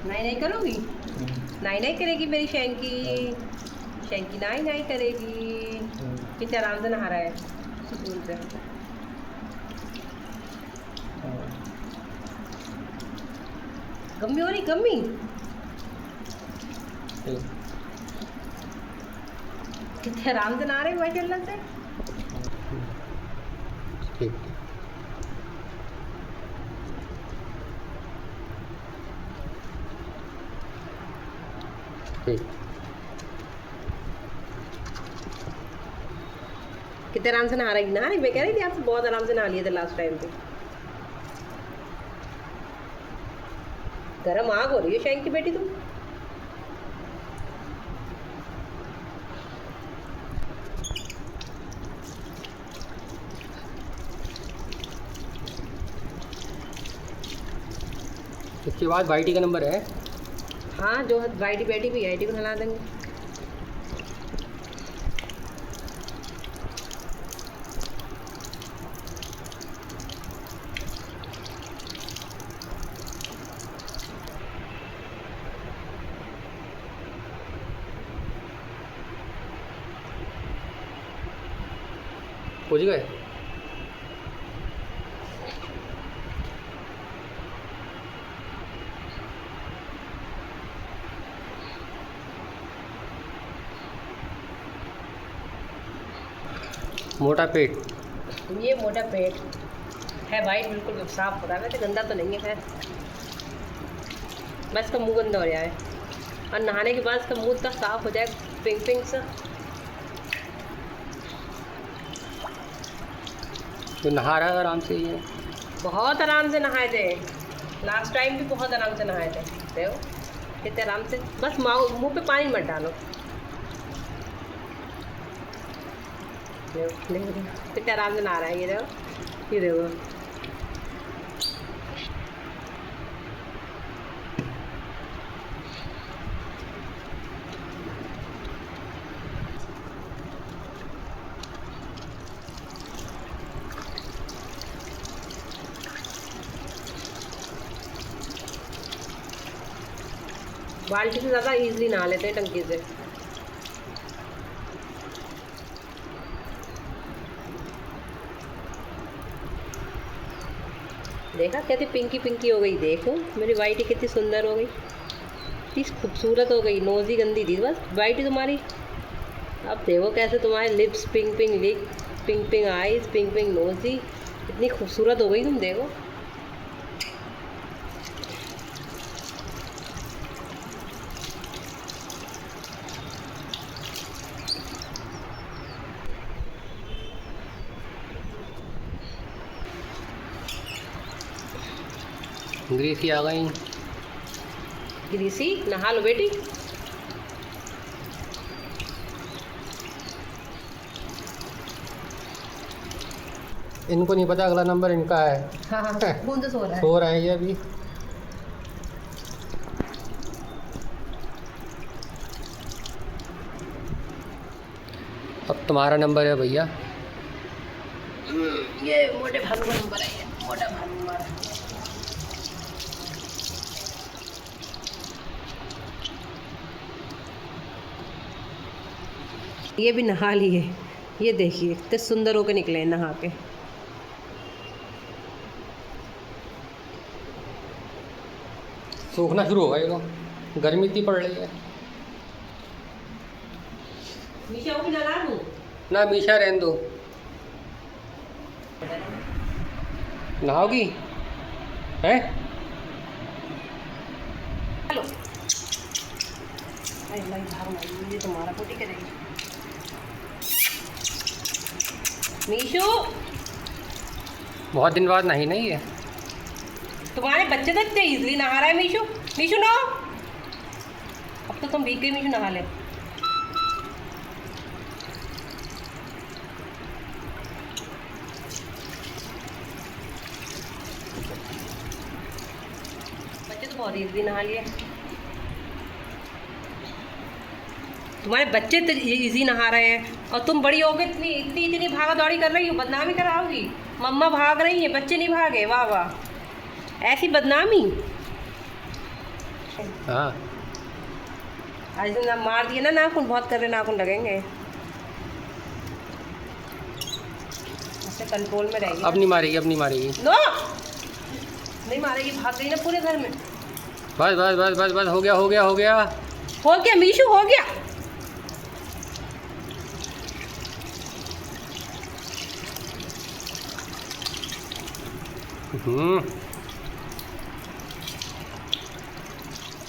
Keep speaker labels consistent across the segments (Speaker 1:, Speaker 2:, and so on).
Speaker 1: नहीं नहीं करोगी? नहीं नहीं करेगी मेरी शैंकी। शैंकी नहीं नहीं करेगी। कितने आराम से नहा रहा है सुकून से। गम्मी हो रही गम्मी। कितने आराम से नहा रहे माशाल्लाह से।
Speaker 2: ठीक ठीक।
Speaker 1: कितने आराम से नहा रही मैं कह रही थी आपसे बहुत आराम से नहा लिए थे लास्ट टाइम पे। गरम आग हो रही है शैंक की बेटी तुम।
Speaker 2: इसके बाद वाईटी का नंबर है।
Speaker 1: हाँ जो वाईटी बेटी भी आईटी को नहला देंगे।
Speaker 2: पूछ गए। मोटा पेट।
Speaker 1: ये मोटा पेट है वाइट बिल्कुल साफ हो रहा है। वैसे गंदा तो नहीं है खैर, बस इसका मुंह गंदा हो रहा है। और नहाने के बाद इसका मुंह इतना साफ हो जाए पिंक पिंक सा।
Speaker 2: तो नहा रहा है आराम से। ये
Speaker 1: बहुत आराम से नहाए थे लास्ट टाइम भी, बहुत आराम से नहाए थे। देखो कितने आराम से। बस मुंह पे पानी मत डालो। कितने आराम से नहा रहा है। ये देखो ये देखो। बाल्टी से ज़्यादा इजीली नहा लेते हैं टंकी से। देखा कहती पिंकी पिंकी हो गई। देखो मेरी वाइटी कितनी सुंदर हो गई, इतनी खूबसूरत हो गई। नोज़ ही गंदी थी बस वाइटी तुम्हारी। अब देखो कैसे तुम्हारे lips pink pink, lip pink pink, eyes pink pink, nose ही इतनी खूबसूरत हो गई तुम। देखो
Speaker 2: ग्रीसी आ गई।
Speaker 1: ग्रीसी नहा लो बेटी।
Speaker 2: इनको नहीं पता अगला नंबर इनका है।
Speaker 1: हाँ हाँ कौन तो सो रहा है।
Speaker 2: सो रहे हैं ये अभी। अब तुम्हारा नंबर है भैया।
Speaker 1: ये मोटे भालू का नंबर है। ये मोटा भालू हमारा। ये भी नहा लिए। ये देखिए कितने सुंदर होकर निकले नहा के।
Speaker 2: सूखना शुरू होगा ये लोग, गर्मी इतनी पड़ रही है।
Speaker 1: मीशा को भी नहला दूँ?
Speaker 2: ना मीशा रहने दो। नहाओगी हैं?
Speaker 1: हेलो ये तुम्हारा पोटी करेगी। मीशू
Speaker 2: बहुत दिन बाद नही नहीं है।
Speaker 1: तुम्हारे बच्चे तो इतने ईजिली नहा रहा है। मीशू मीशू नहाओ। अब तो तुम भीग गई। मीशू नहा ले। बच्चे तो बहुत ईजिली नहा लिए। तुम्हारे बच्चे तो इजी नहा रहे हैं और तुम बड़ी हो गई इतनी इतनी इतनी भागा दौड़ी कर रही हो। बदनामी कराओगी। मम्मा भाग रही है बच्चे नहीं भागे। वाह वाह ऐसी बदनामी।
Speaker 2: हाँ
Speaker 1: ऐसे ना मार दिए ना, नाखून बहुत कर रहे, नाखून लगेंगे। ऐसे कंट्रोल में रहेगी।
Speaker 2: अब नहीं मारेगी, अब नहीं मारेगी।
Speaker 1: नो, नहीं मारेगी, भाग गई ना पूरे घर में।
Speaker 2: बस बस बस बस बस, हो गया हो गया हो गया।
Speaker 1: हो गया मीशू, हो गया।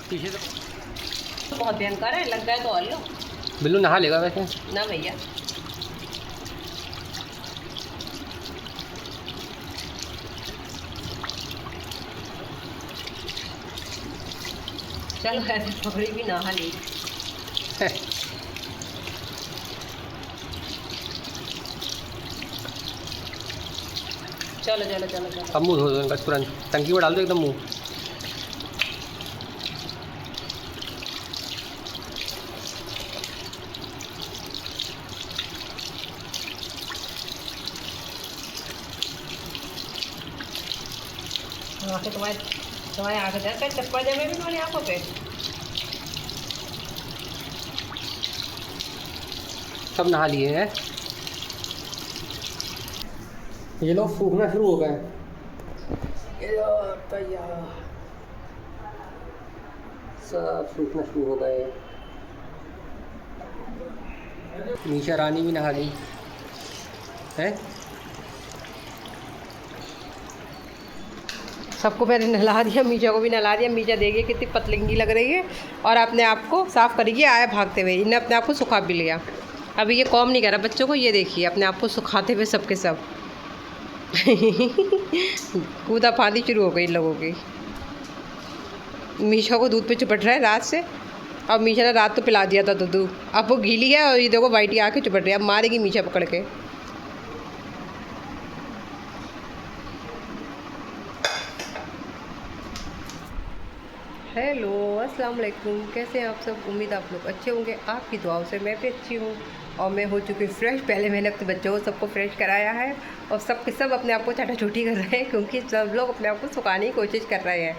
Speaker 2: पीछे
Speaker 1: तो बहुत भयंकर है, लग गया तो और लो।
Speaker 2: बिल्लू नहा लेगा वैसे।
Speaker 1: ना भैया, चलो ऐसे पकड़ी भी नहा ली। चलो चलो चलो चलो।
Speaker 2: अब मुँह धो दो इनका तुरंत, टंकी में डाल दो एकदम मुँह।
Speaker 1: आँखें तुम्हारी आँखें जाए कहीं चप्पल जमे भी तुम्हारी आँखों पे।
Speaker 2: सब नहा लिए हैं। ये लोग सूखना शुरू हो गए। सब सूखना शुरू हो गए। मीशा रानी भी नहा ली है।
Speaker 1: सबको मैंने नहला दिया, मीशा को भी नहला दिया। मीशा देखिए कितनी पतलंगी लग रही है और अपने आप को साफ़ करिए, आया भागते हुए। इन्हें अपने आप को सुखा भी लिया। अभी ये कॉम नहीं कर रहा बच्चों को, ये देखिए अपने आप को सुखाते हुए सबके सब। कूदा फांदी शुरू हो गई इन लोगों की। मीशा को दूध पे चिपट रहा है रात से। अब मीशा ने रात तो पिला दिया था दूध, अब वो गीली है और ये देखो वाइटी आके चिपट रही है। अब मारेगी मीशा पकड़ के। हेलो, अस्सलाम वालेकुम। कैसे हैं आप सब? उम्मीद आप लोग अच्छे होंगे। आपकी दुआओं से मैं भी अच्छी हूँ और मैं हो चुकी फ्रेश। पहले मैंने अपने बच्चों को सबको फ्रेश कराया है और सब के सब अपने आप को चाटा चूटी कर रहे हैं क्योंकि सब लोग अपने आप को सुखाने की कोशिश कर रहे हैं।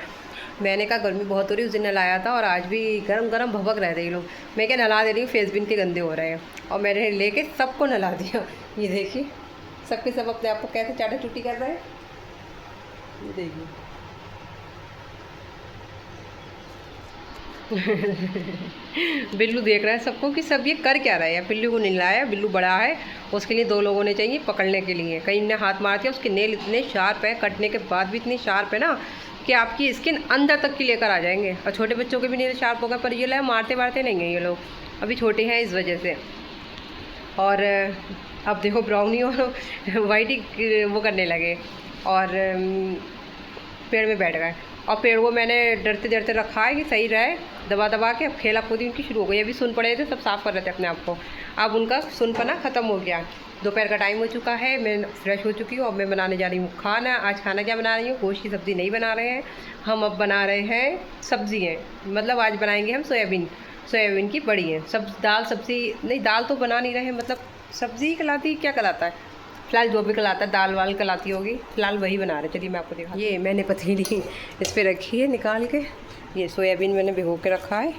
Speaker 1: मैंने कहा गर्मी बहुत हो रही, उस दिन नहलाया था और आज भी गरम गरम भभक रहे थे ये लोग। मैं क्या नहला दे रही हूँ, फेस भी इनके गंदे हो रहे हैं और मैंने लेके सबको नहला दिया। ये देखिए सबके सब अपने आप को कैसे चाटा चूटी कर रहे हैं, ये देखिए। बिल्लू देख रहा है सबको कि सब ये कर क्या रहा है। बिल्लू को नहीं लाया, बिल्लू बड़ा है, उसके लिए 2 लोग होने चाहिए पकड़ने के लिए। कहीं ने हाथ मार दिया, उसके नेल इतने शार्प है, कटने के बाद भी इतनी शार्प है ना कि आपकी स्किन अंदर तक की लेकर आ जाएंगे। और छोटे बच्चों के भी नेल शार्प होगा, पर ये लोग मारते मारते नहीं हैं, ये लोग अभी छोटे हैं इस वजह से। और अब देखो ब्राउनी और वाइट ही वो करने लगे और पेड़ में बैठ गए। और पेड़ को मैंने डरते डरते रखा है कि सही रहे, दबा दबा के। अब खेला कूदी उनकी शुरू हो गई। अभी सुन पड़े थे, सब साफ़ कर रहे थे अपने आप को। अब उनका सुनपना ख़त्म हो गया। दोपहर का टाइम हो चुका है, मैं फ्रेश हो चुकी हूँ। अब मैं बनाने जा रही हूँ खाना। आज खाना क्या बना रही हूँ? गोश्त की सब्ज़ी नहीं बना रहे हैं हम, अब बना रहे हैं सब्ज़ी हैं। मतलब आज बनाएंगे हम सोयाबीन की बड़ी है। सब दाल सब्ज़ी नहीं, दाल तो बना नहीं रहे हैं, मतलब सब्ज़ी कहलाती, क्या कहलाता है फ़िलहाल, जो भी कहलाता है, दाल वाल कहलाती होगी। फ़िलहाल वही बना रहे। चलिए मैं आपको दिखा। ये मैंने पतीली इस पर रखी है निकाल के। ये सोयाबीन मैंने भिगो के रखा है।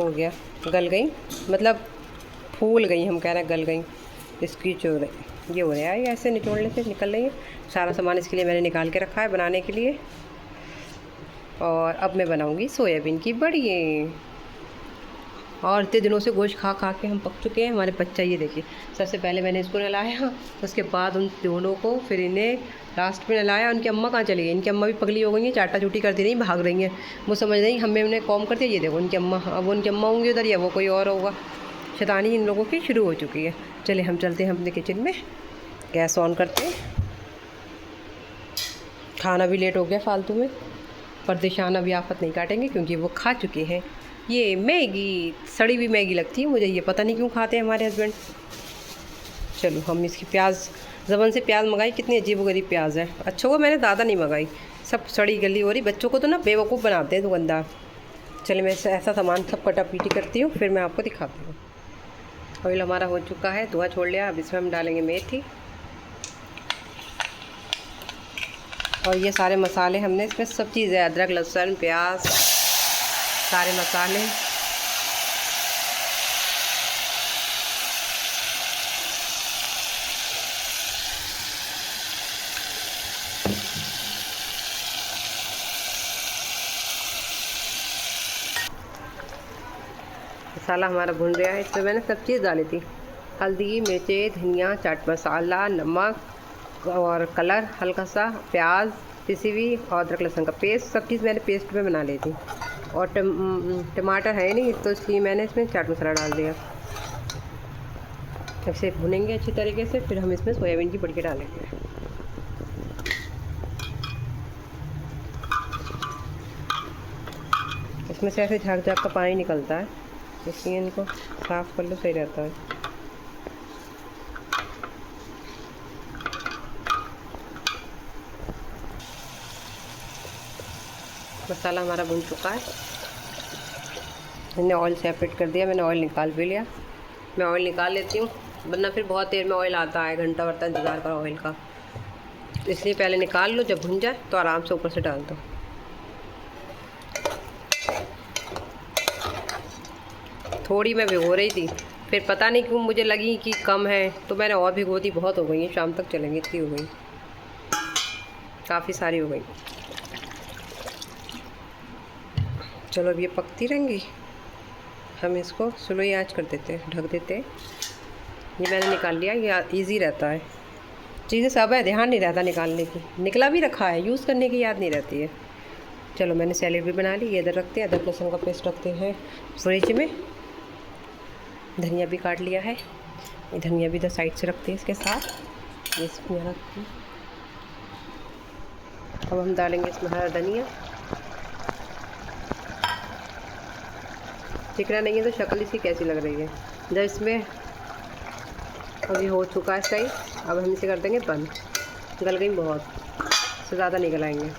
Speaker 1: हो गया, गल गई, मतलब फूल गई, हम कह रहे हैं गल गई। इसकी जो ये हो रहा है, ऐसे निचोड़ने से निकल रही है। सारा सामान इसके लिए मैंने निकाल के रखा है बनाने के लिए। और अब मैं बनाऊँगी सोयाबीन की बड़ी। और इतने दिनों से गोश्त खा खा के हम पक चुके हैं। हमारे बच्चा ये देखिए, सबसे पहले मैंने इसको नहलाया, उसके बाद उन दोनों को, फिर इन्हें लास्ट में नहलाया। उनकी अम्मा कहाँ चली गई? इनकी अम्मा भी पगली हो गई हैं, चाटा चूटी करती रही, भाग रही हैं। वो समझ रही हमें उन्हें कॉम करती है। ये देखो उनकी अम्मा, अब उनकी अम्मा होंगी उधर या वो कोई और होगा। शैतानी इन लोगों की शुरू हो चुकी है। चले हम चलते हैं अपने किचन में, गैस ऑन करते हैं। खाना भी लेट हो गया फालतू में, परदेशान अभी आफत नहीं काटेंगे क्योंकि वो खा चुके हैं। ये मैगी, सड़ी हुई मैगी लगती है मुझे, ये पता नहीं क्यों खाते हैं हमारे हस्बैंड। चलो हम इसकी प्याज, ज़बन से प्याज मंगाई, कितनी अजीब-गरीब प्याज है। अच्छों को मैंने ज़्यादा नहीं मंगाई, सब सड़ी गली हो रही। बच्चों को तो ना बेवकूफ़ बनाते हैं दुकानदार। चलिए मैं ऐसा सामान सब कटा पीटी करती हूँ, फिर मैं आपको दिखाती हूँ। ऑयल हमारा हो चुका है, धुआं छोड़ लिया। अब इसमें हम डालेंगे मेथी। और ये सारे मसाले हमने इसमें सब चीज़ें, अदरक लहसुन प्याज सारे मसाले। मसाला हमारा भुन रहा है। इसमें मैंने सब चीज़ डाली थी, हल्दी मिर्ची धनिया चाट मसाला नमक और कलर हल्का सा, प्याज पिसी हुई और अदरक लहसुन का पेस्ट, सब चीज़ मैंने पेस्ट में बना ली थी। और टमाटर है नहीं तो इसलिए मैंने इसमें चाट मसाला डाल दिया। ऐसे भुनेंगे अच्छी तरीके से, फिर हम इसमें सोयाबीन की बड़ियाँ डालेंगे। इसमें से ऐसे झाग झाग का पानी निकलता है, इसलिए इनको साफ़ कर लो, सही रहता है। मसाला हमारा भुन चुका है। मैंने ऑयल सेपरेट कर दिया, मैंने ऑयल निकाल भी लिया। मैं ऑयल निकाल लेती हूँ, वरना फिर बहुत देर में ऑयल आता है, घंटा भर इंतज़ार करो ऑयल का। इसलिए पहले निकाल लो, जब भुन जाए तो आराम से ऊपर से डाल दो। थोड़ी मैं भिगो रही थी, फिर पता नहीं क्यों मुझे लगी कि कम है तो मैंने और भिगो दी। बहुत हो गई है, शाम तक चलेंगी, इतनी हो गई, काफ़ी सारी हो गई। चलो अब ये पकती रहेंगी, हम इसको स्लो ही आंच कर देते हैं, ढक देते हैं। ये मैंने निकाल लिया, ये इजी रहता है। चीज़ें सब है, ध्यान नहीं रहता निकालने की, निकला भी रखा है, यूज़ करने की याद नहीं रहती है। चलो मैंने सैलेड भी बना ली, ये इधर रखते हैं। अदरक लहसुन का पेस्ट रखते हैं फ्रिज में। धनिया भी काट लिया है, ये धनिया भी इधर साइड से रखते हैं इसके साथ। ये इसमें रखते हैं। अब हम डालेंगे इसमें हरा धनिया। चिकना नहीं है तो शक्ल इसकी कैसी लग रही है। जब इसमें अभी हो चुका है सही, अब हम इसे कर देंगे बंद। गल गई बहुत, इससे ज़्यादा नहीं गलाएंगे।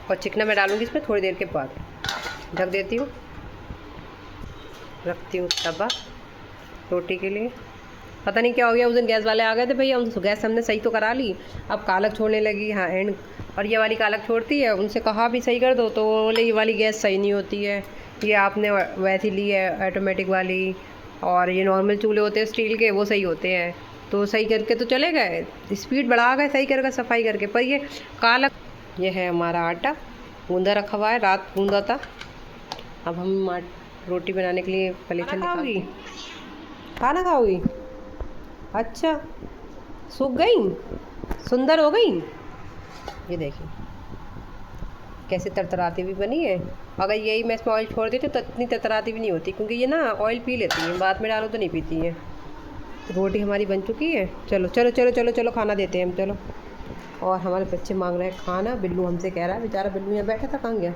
Speaker 1: और चिकना मैं डालूँगी इसमें थोड़ी देर के बाद। ढक देती हूँ, रखती हूँ तवा रोटी के लिए। पता नहीं क्या हो गया, उस दिन गैस वाले आ गए थे भैया, उन गैस हमने सही तो करा ली, अब कालक छोड़ने लगी। हाँ एंड, और ये वाली कालक छोड़ती है। उनसे कहा भी सही कर दो तो वो बोले ये वाली गैस सही नहीं होती है, ये आपने वैसी ली है ऑटोमेटिक वाली, और ये नॉर्मल चूल्हे होते हैं स्टील के, वो सही होते हैं। तो सही करके तो चले गए, स्पीड बढ़ा गए सही करके, सफाई करके, पर ये कालक। ये है हमारा आटा गूंदा रखा हुआ है, रात गूंदा था। अब हम रोटी बनाने के लिए पलेथन निकालेंगे। खाना खाओगी? अच्छा, सूख गई, सुंदर हो गई। ये देखिए कैसे तरतराती भी बनी है। अगर यही मैं इसमें ऑयल छोड़ देती तो इतनी तरतराती भी नहीं होती, क्योंकि ये ना ऑयल पी लेती है, बाद में डालो तो नहीं पीती है। रोटी हमारी बन चुकी है। चलो चलो चलो चलो चलो खाना देते हैं हम, चलो। और हमारे बच्चे मांग रहे हैं खाना। बिल्लू हमसे कह रहा है, बेचारा बिल्लू यहाँ बैठा था, कहाँ गया?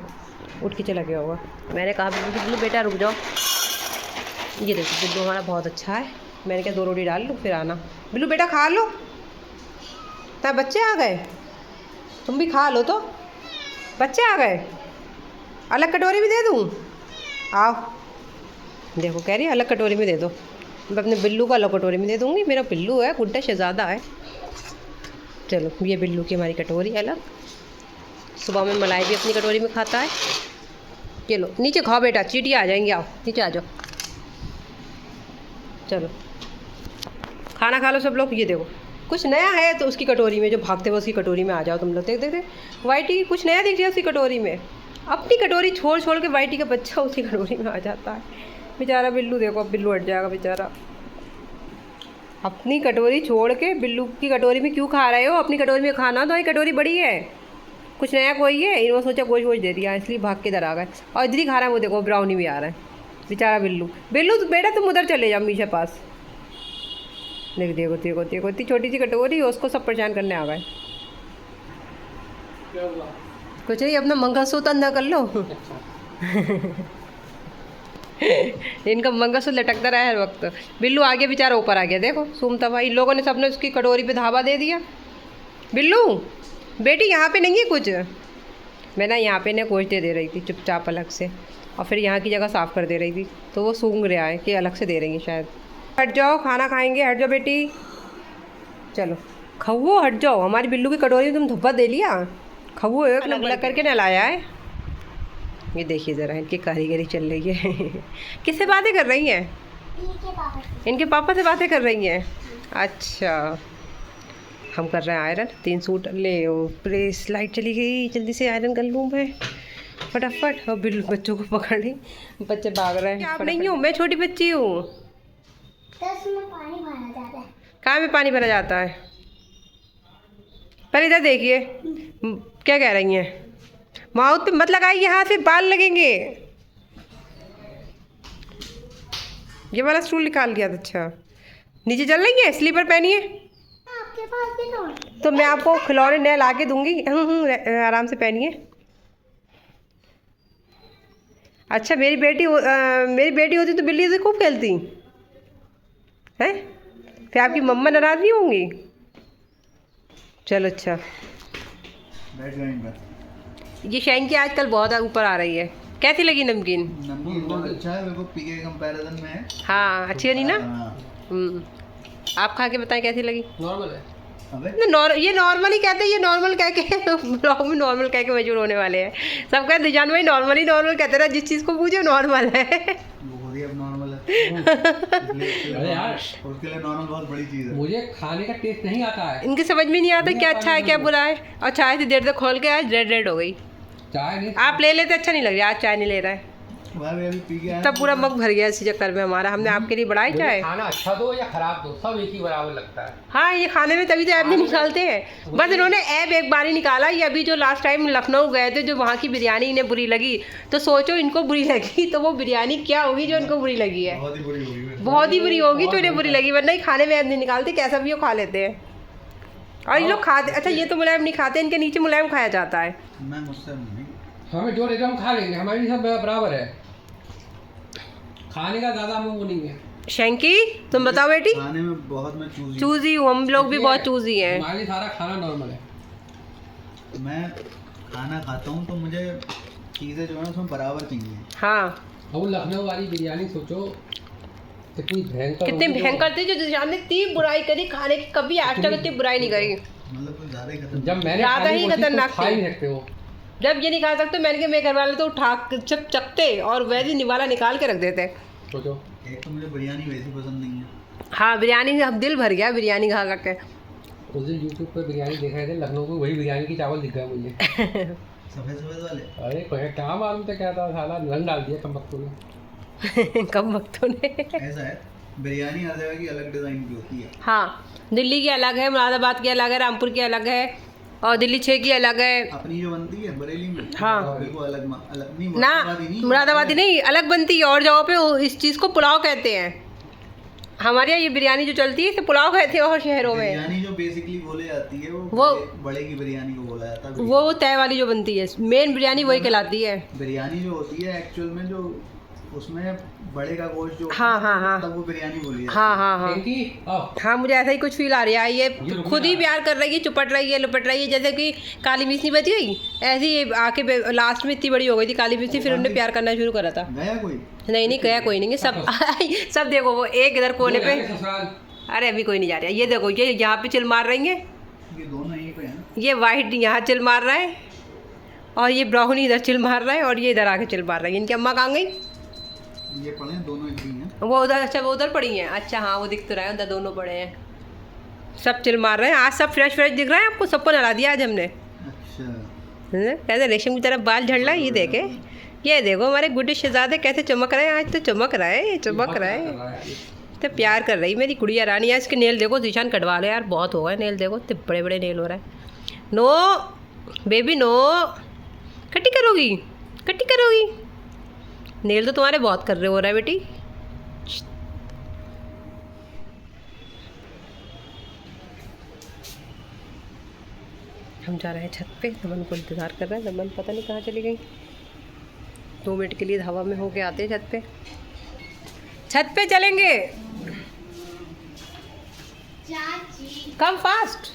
Speaker 1: उठ के चला गया होगा। मैंने कहा बिल्लू बेटा रुक जाओ। ये देखो बिल्लू हमारा बहुत अच्छा है। मैंने कहा 2 रोटी डाल लो फिर आना। बिल्लू बेटा खा लो, तब बच्चे आ गए, तुम भी खा लो। तो बच्चे आ गए, अलग कटोरी में दे दूँ? आओ, देखो कह रही है अलग कटोरी में दे दो। मैं अपने बिल्लू को अलग कटोरी में दे दूँगी। मेरा बिल्लू है, गुड्डा शहज़ादा है। चलो ये बिल्लू की हमारी कटोरी अलग। सुबह में मलाई भी अपनी कटोरी में खाता है। चलो नीचे खाओ बेटा, चींटी आ जाएंगी, आओ नीचे आ जाओ। चलो खाना खा लो सब लोग। ये देखो कुछ नया है तो उसकी कटोरी में, जो भागते हुए उसकी कटोरी में आ जाओ तुम लोग। देख देख देख वाइटी कुछ नया दिख रहा है उसकी कटोरी में। अपनी कटोरी छोड़ छोड़ के वाइटी का बच्चा उसकी कटोरी में आ जाता है। बेचारा बिल्लू, देखो अब बिल्लू हट जाएगा बेचारा। अपनी कटोरी छोड़ के बिल्लू की कटोरी में क्यों खा रहे हो? अपनी कटोरी में खाना तो, ये कटोरी बड़ी है, कुछ नया कोई है। इन्होंने सोचा गोश गोश दे दिया, इसलिए भाग के इधर आ गए। और इधर ही खा रहा है वो, देखो ब्राउनी भी आ रहा है बेचारा बिल्लू। बिल्लू बेटा तुम उधर चले जाओ मीशा पास। देख देखो देखो देखो, इतनी छोटी सी कटोरी, उसको सब परेशान करने आ गए। कुछ नहीं, अपना मंगलसूत्र अंदर कर लो। इनका मंगलसूत्र लटकता रहा है हर वक्त। बिल्लू आगे बेचारा ऊपर आ गया, देखो सूमता भाई। इन लोगों ने सबने उसकी कटोरी पे धावा दे दिया। बिल्लू बेटी यहाँ पे नहीं है कुछ। मैं ना यहाँ पे ना गोश्त दे रही थी चुपचाप अलग से, और फिर यहाँ की जगह साफ़ कर दे रही थी, तो वो सूंघ रहा है कि अलग से दे रही है शायद। हट जाओ, खाना खाएंगे, हट जाओ बेटी। चलो खवो हट जाओ, हमारी बिल्लू की कटोरी में तुम धब्बा दे लिया। खवो एक अलग अलग करके न लाया है। ये देखिए ज़रा इनकी कारीगरी चल रही है। किससे बातें कर रही हैं? इनके पापा से बातें कर रही हैं। अच्छा हम कर रहे हैं आयरन। 3 सूट ले ओ प्रेस। लाइट चली गई, जल्दी से आयरन कर लूँ मैं फटाफट। और बिल्लू बच्चों को पकड़ रही, बच्चे भाग रहे हैं। आप नहीं हूँ, मैं छोटी बच्ची हूँ। कहाँ में पानी भरा जाता है? पहले इधर देखिए क्या कह रही हैं। माउथ पे मत लगाइए हाथ, से बाल लगेंगे। ये वाला स्टूल निकाल दिया था। अच्छा नीचे चल रही है, स्लीपर पहनिए।
Speaker 3: आपके पास भी
Speaker 1: तो मैं आपको खिलौने नए ला के दूंगी। आराम से पहनिए। अच्छा मेरी बेटी होती तो बिल्ली से खूब खेलती हैं। फिर आपकी मम्मा नाराज़ नहीं होंगी? चलो अच्छा। ये शैंकी आजकल बहुत ऊपर आ रही है। कैसी लगी नमकीन?
Speaker 4: नमकीन बहुत अच्छा है, मेरे को पी के कंपैरिजन में है।
Speaker 1: हाँ अच्छी नहीं ना?
Speaker 4: हाँ।
Speaker 1: आप खा के बताएं कैसी लगी?
Speaker 2: नॉर्मल है।
Speaker 4: अबे
Speaker 1: ये नॉर्मल ही कहते हैं। ये नॉर्मल कह के ब्लॉग में नॉर्मल कह के मशहूर होने वाले हैं। सब कहते दिजान भाई नॉर्मल कहते रहे, जिस चीज़ को पूछो नॉर्मल है।
Speaker 4: वो भी अब नॉर्मल है।
Speaker 2: अरे यार
Speaker 4: उसके लिए नॉर्मल बहुत बड़ी चीज़ है।
Speaker 2: मुझे खाने का टेस्ट नहीं आता है।
Speaker 1: इनके समझ में नहीं आता क्या अच्छा है क्या बुरा है। और चाय से देर तक खोल के आज रेड हो गई।
Speaker 2: चाय नहीं
Speaker 1: आप ले लेते अच्छा नहीं लग रहा। आज चाय नहीं ले रहा है,
Speaker 4: वह भी अभी पी के आया।
Speaker 1: तब पूरा मग भर गया इसी चक्कर में हमारा। हमने आपके लिए बढ़ाई
Speaker 2: मुझे
Speaker 1: चाय।
Speaker 2: खाना अच्छा दो या खराब दो, सब एक ही बराबर लगता है।
Speaker 1: हाँ ये खाने में तभी तो ऐप नहीं निकालते हैं। बस इन्होंने ऐप एक बार ही निकाला। ये अभी जो लास्ट टाइम लखनऊ गए थे, जो वहाँ की बिरयानी इन्हें बुरी लगी, तो सोचो इनको बुरी लगी तो वो बिरयानी क्या होगी जो इनको बुरी लगी है।
Speaker 4: बहुत ही बुरी होगी।
Speaker 1: बहुत ही बुरी होगी जो इन्हें बुरी लगी, वरना ही खाने में ऐप नहीं निकालते। कैसा भी वो खा लेते हैं। और ये लोग खाते, अच्छा ये तो मुलायम नहीं खाते, इनके नीचे मुलायम खाया जाता है।
Speaker 4: मैं मुझसे नहीं।
Speaker 2: हमें जो देते हम खा लेंगे, हमारी सब बराबर है। खाने का ज़्यादा हमें वो नहीं है।
Speaker 1: शैंकी तुम बताओ बेटी।
Speaker 4: खाने में बहुत मैं चूजी।
Speaker 1: चूजी हूँ, हम लोग भी बहुत चूजी हैं।
Speaker 2: हमारे सारा खाना नॉर्मल है।
Speaker 4: मैं खाना खाता हूँ तो मुझे चीज़ें जो है उसमें बराबर चाहिए।
Speaker 1: हाँ
Speaker 2: अब वो लखनऊ वाली बिरयानी सोचो कितनी भयंकर,
Speaker 1: कितने भयंकर थे। जो जिशान ने इतनी बुराई करी खाने की, कभी आज तक इतनी बुराई नहीं करी।
Speaker 4: मतलब कुछ ज़्यादा ही खतरनाक।
Speaker 2: जब मैंने
Speaker 1: ज़्यादा ही खतरनाक
Speaker 2: खा ही नहीं सकते वो।
Speaker 1: जब ये नहीं खा सकते, मैंने कहा मेरे घर वाले तो उठा जब चकते और वैसे निवाला निकाल के रख देते।
Speaker 2: सोचो
Speaker 4: एक तो मुझे बिरयानी वैसी पसंद नहीं है।
Speaker 1: हाँ बिरयानी से अब दिल भर गया बिरयानी खा के।
Speaker 2: उस दिन यूट्यूब पर बिरयानी देख रहे थे लखनऊ को, वही बिरयानी की चावल दिख गया मुझे।
Speaker 4: सफ़ेद सफ़ेद वाले।
Speaker 2: अरे कोई क्या मालूम था क्या था, साला रंग डाल दिया कम वक्तों ने।
Speaker 1: कम वक्तों ने।
Speaker 4: ऐसा है, बिरयानी हर जगह की अलग डिज़ाइन की होती है।
Speaker 1: हाँ दिल्ली की अलग है, मुरादाबाद की अलग है, रामपुर की अलग है, और दिल्ली 6 की अलग है।
Speaker 4: अपनी जो बनती है बरेली में,
Speaker 1: हाँ
Speaker 4: बिल्कुल अलग अलग नहीं।
Speaker 1: ना मुरादाबादी नहीं, अलग बनती है। और जगहों पे इस चीज़ को पुलाव कहते हैं। हमारे यहाँ ये बिरयानी जो चलती है इसे पुलाव कहते हैं। और शहरों में
Speaker 4: बिरयानी जो बेसिकली बोले जाती है वो बड़े की बिरयानी को बोला जाता है।
Speaker 1: वो तय वाली जो बनती है, मेन बिरयानी वही कहलाती है।
Speaker 4: बिरयानी जो होती है एक्चुअल में, जो उसमें बड़े का गोश्त जो
Speaker 1: हाँ
Speaker 4: तब वो बिरयानी बोली जाती है।
Speaker 1: हाँ हाँ मुझे ऐसा ही कुछ फील आ रहा है। ये खुद ही प्यार कर रही है, चुपट रही है, लुपट रही है। जैसे कि काली मिर्च नहीं बची गई, ऐसे ही आके लास्ट में इतनी बड़ी हो गई थी काली मिर्च, फिर उन्होंने प्यार करना शुरू करा था।
Speaker 4: गया कोई?
Speaker 1: नहीं गया कोई नहीं। सब सब देखो वो एक इधर कोने पे। अरे अभी कोई नहीं जा रहा। ये देखो ये यहाँ पे चिल मार रही है,
Speaker 4: ये दोनों यहीं पे हैं।
Speaker 1: ये वाइट यहाँ चिल मार रहा है, और ये ब्राउनी इधर चिल मार रहा है, और ये इधर आके चिल मार रहा है। इनकी अम्मा कहाँ गई?
Speaker 4: ये पड़े हैं दोनों एक ही हैं।
Speaker 1: वो उधर, अच्छा वो उधर पड़ी हैं। अच्छा हाँ वो दिख तो रहा है, उधर दोनों पड़े हैं, सब चिल मार रहे हैं। आज सब फ्रेश दिख रहा है आपको। सबको नला दिया आज हमने।
Speaker 4: अच्छा
Speaker 1: कैसे रेशम की तरह बाल झड़ रहा है। ये देखे, ये देखो हमारे गुड्डे शहजादे कैसे चमक रहे हैं। आज तो चमक रहा है, चमक रहा है। तो प्यार कर रही मेरी गुड़िया रानी। है इसके नेल देखो, जीशान कटवा ले यार, बहुत हो गए नेल। देखो इतने बड़े बड़े नेल हो रहा है। नो बेबी नो, कट्टी करोगी, कट्टी करोगी। नेल तो तुम्हारे बहुत कर रहे हो रहा है बेटी। हम जा रहे हैं छत पे, दमन को इंतज़ार कर रहे हैं। दमन पता नहीं कहाँ चली गई। 2 मिनट के लिए हवा में होके आते हैं छत पे। छत पे चलेंगे, कम फास्ट।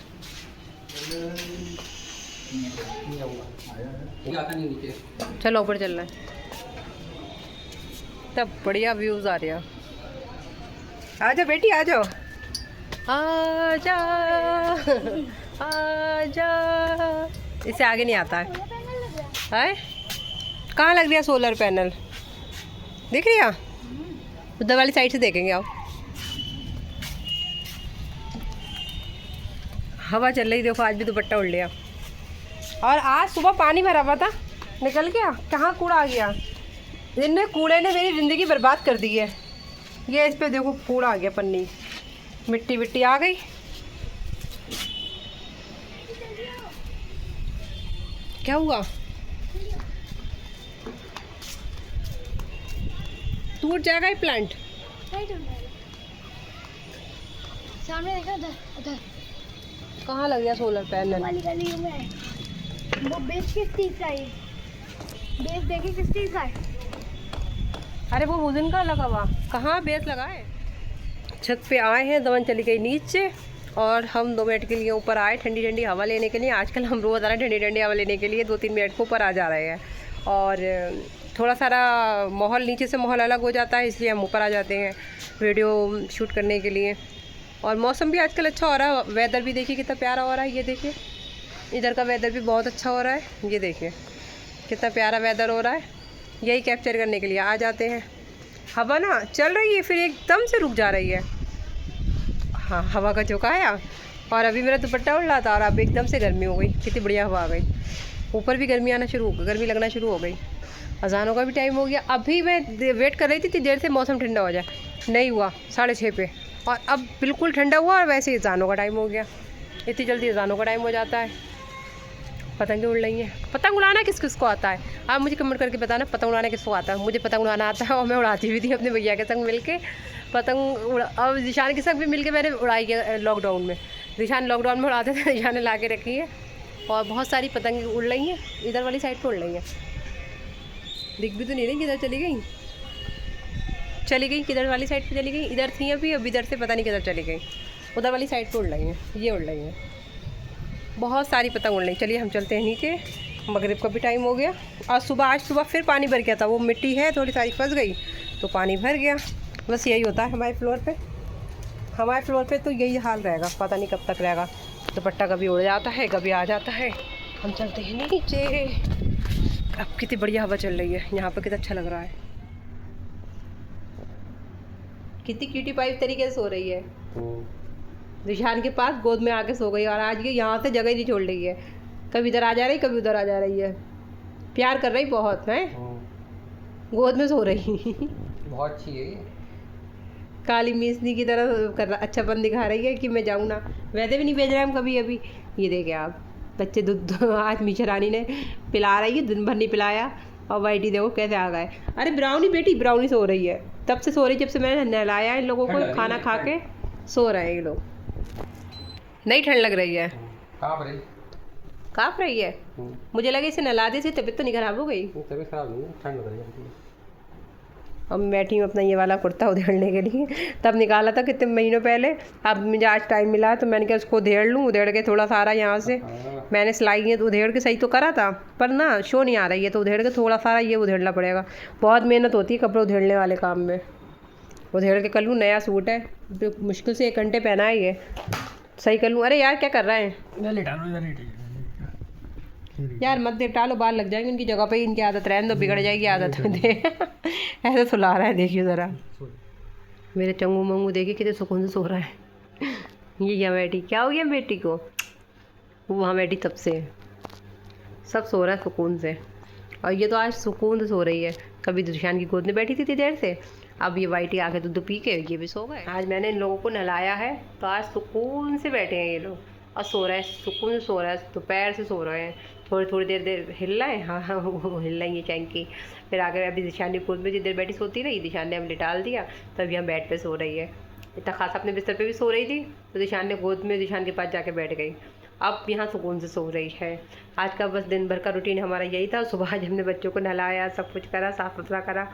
Speaker 1: चलो ऊपर चल रहा है, तब बढ़िया व्यूज़ आ रहा है। आ जाओ बेटी आ जाओ, आ जा आ जा। इससे आगे नहीं आता है। कहाँ लग रहा सोलर पैनल? दिख रही है? उधर वाली साइड से देखेंगे। आओ, हवा चल रही देखो। आज भी दुपट्टा उड़ लिया। और आज सुबह पानी भरा हुआ था, निकल गया। कहाँ कूड़ा आ गया? इनने कूड़े ने मेरी ज़िंदगी बर्बाद कर दी है। ये इस पे देखो कूड़ा आ गया, पन्नी मिट्टी मिट्टी आ गई। क्या हुआ? टूट जाएगा ये प्लांट।
Speaker 3: सामने देखा, उधर उधर
Speaker 1: कहाँ लग गया सोलर पैनल?
Speaker 3: वाली गली में। वो बेस किस चीज का है? बेस देखिए किस चीज का है?
Speaker 1: अरे वो वुडन का लगा हुआ। कहाँ बेस लगा है? छत पे आए हैं, दमन चली गई नीचे और हम 2 मिनट के लिए ऊपर आए ठंडी ठंडी हवा लेने के लिए। आजकल हम रोज़ आ रहे हैं ठंडी ठंडी हवा लेने के लिए। 2-3 मिनट को ऊपर आ जा रहे हैं और थोड़ा सारा माहौल नीचे से माहौल अलग हो जाता है, इसलिए हम ऊपर आ जाते हैं वीडियो शूट करने के लिए। और मौसम भी आजकल अच्छा हो रहा है। वेदर भी देखिए कितना प्यारा हो रहा है। ये देखिए इधर का वेदर भी बहुत अच्छा हो रहा है। ये देखिए कितना प्यारा वेदर हो रहा है। यही कैप्चर करने के लिए आ जाते हैं। हवा ना चल रही है, फिर एकदम से रुक जा रही है। हाँ, हवा का झोंका आया और अभी मेरा दुपट्टा उड़ रहा था और अब एकदम से गर्मी हो गई। कितनी बढ़िया हवा आ गई। ऊपर भी गर्मी आना शुरू हो गई, गर्मी लगना शुरू हो गई। अजानों का भी टाइम हो गया। अभी मैं वेट कर रही थी देर से मौसम ठंडा हो जाए, नहीं हुआ। 6:30 पे और अब बिल्कुल ठंडा हुआ और वैसे ही अजानों का टाइम हो गया। इतनी जल्दी अजानों का टाइम हो जाता है। पतंगें उड़ रही हैं। पतंग उड़ाना किस किस को आता है? आप मुझे कमेंट करके बताना पतंग उड़ाना किसको आता है। मुझे पतंग उड़ाना आता है और मैं उड़ाती भी थी अपने भैया के संग मिलके पतंग उड़ा। अब दिशान के संग भी मिलके मैंने उड़ाई है लॉकडाउन में। दिशान लॉकडाउन में उड़ाते थे, दिशान ने ला के रखी है और बहुत सारी पतंग उड़ रही हैं। इधर वाली साइड पर उड़ रही हैं। दिख भी तो नहीं रही किधर चली गई। किधर वाली साइड पे चली गई? इधर थी अभी, अब इधर से पता नहीं किधर चली गई। उधर वाली साइड पे उड़ रही हैं, ये उड़ रही हैं। बहुत सारी पतंग उड़ रही। चलिए हम चलते हैं नीचे, मगरिब का भी टाइम हो गया। आज सुबह फिर पानी भर गया था। वो मिट्टी है थोड़ी सारी फंस गई तो पानी भर गया। बस यही होता है हमारे फ्लोर पे तो यही हाल रहेगा। पता नहीं कब तक रहेगा। दुपट्टा कभी उड़ जाता है, कभी आ जाता है। हम चलते हैं नीचे। अब कितनी बढ़िया हवा चल रही है यहाँ पर, कितना अच्छा लग रहा है। कितनी क्यूटी पाइप तरीके से सो रही है। दिशान के पास गोद में आके सो गई और आज ये यहाँ से जगह नहीं छोड़ रही है। कभी इधर आ जा रही, कभी उधर आ जा रही है। प्यार कर रही बहुत है। गोद में सो रही।
Speaker 2: बहुत अच्छी है ये।
Speaker 1: काली मिसनी की तरह कर रहा, अच्छापन दिखा रही है कि मैं जाऊँ ना। वैसे भी नहीं भेज रहे हम कभी अभी। ये देखे आप बच्चे दूध आज मीशा रानी ने पिला रही है, दिन भर नहीं पिलाया। और वाइटी देखो कैसे आ गए। अरे ब्राउनी बेटी, ब्राउनी सो रही है तब से सो रही जब से मैंने नहलाया इन लोगों को। खाना खा के सो रहे हैं ये लोग। नहीं ठंड लग रही है? काँप रही है। मुझे लगा इसे नहला दी, तबीयत तो नहीं खराब हो गई?
Speaker 2: तबीयत खराब नहीं है, ठंड लग रही है।
Speaker 1: अब मैं बैठी हूँ अपना ये वाला कुर्ता उधेड़ने के लिए। तब निकाला था कितने महीनों पहले। अब मुझे आज टाइम मिला तो मैंने कहा उसको उधेड़ लूँ। उधेड़ के थोड़ा सारा यहाँ से मैंने सिलाई है तो उधेड़ के सही तो करा था, पर ना शो नहीं आ रही है तो उधेड़ के थोड़ा सारा ये उधेड़ना पड़ेगा। बहुत मेहनत होती है कपड़े उधेड़ने वाले काम में। उधेड़ के कर लूँ। नया सूट है, मुश्किल से 1 घंटे पहना है ये, सही कर लूँ। अरे यार क्या कर रहा है यार? मत टालो, बाल लग जाएंगे उनकी जगह पे ही। इनकी आदत रहने दो, बिगड़ जाएगी आदत। ऐसे सुला रहा है, देखिए ज़रा मेरे चंगू मंगू देखिए कितने सुकून से सो रहा है। ये यहाँ बैठी, क्या हो गया बेटी को? वो वहाँ बैठी तब से, सब सो रहा है सुकून से। और ये तो आज सुकून से सो रही है। कभी दिशान की गोद में बैठी थी इतनी देर से, अब ये वाइटी आके दूध पी के ये भी सो गए। आज मैंने इन लोगों को नहलाया है तो आज सुकून से बैठे हैं ये लोग और सो रहे हैं, सुकून से सो रहा है। दोपहर से सो रहे हैं, थोड़ी देर हिल रहे हैं। हाँ वो हिल रही है चैंकी। फिर आगे अभी दिशान ने गोद में जितनी देर बैठी सोती रही, दिशान ने हम लिटाल दिया, तभी हम बेड पे सो रही है। इतना खासा अपने बिस्तर पे भी सो रही थी तो दिशान ने गोद में दिशान के पास जाके बैठ गई। अब यहाँ सुकून से सो रही है। आज का बस दिन भर का रूटीन हमारा यही था। सुबह आज हमने बच्चों को नहलाया, सब कुछ करा, साफ़ सुथरा करा।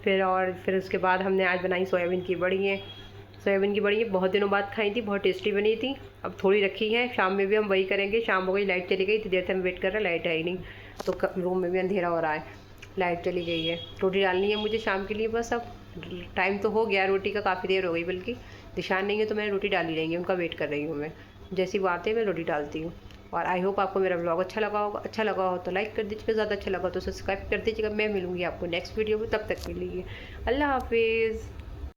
Speaker 1: फिर उसके बाद हमने आज बनाई सोयाबीन की बड़ी बहुत दिनों बाद खाई थी, बहुत टेस्टी बनी थी। अब थोड़ी रखी है, शाम में भी हम वही करेंगे। शाम हो गई, लाइट चली गई, तो देर से हम वेट कर रहे हैं, लाइट है ही नहीं तो रूम में भी अंधेरा हो रहा है। लाइट चली गई है। रोटी डालनी है मुझे शाम के लिए बस अब। टाइम तो हो गया, रोटी का काफ़ी देर हो गई, बल्कि दिशान नहीं है तो मैं रोटी डाल ही रहेंगी, उनका वेट कर रही हूँ मैं। जैसी वो आते हैं मैं रोटी डालती हूँ। और आई होप आपको मेरा ब्लॉग अच्छा लगा होगा। अच्छा लगा हो तो लाइक कर दीजिएगा, ज़्यादा अच्छा लगा तो सब्सक्राइब कर दीजिएगा। मैं मिलूँगी आपको नेक्स्ट वीडियो में, तब तक के लिए अल्लाह हाफिज़।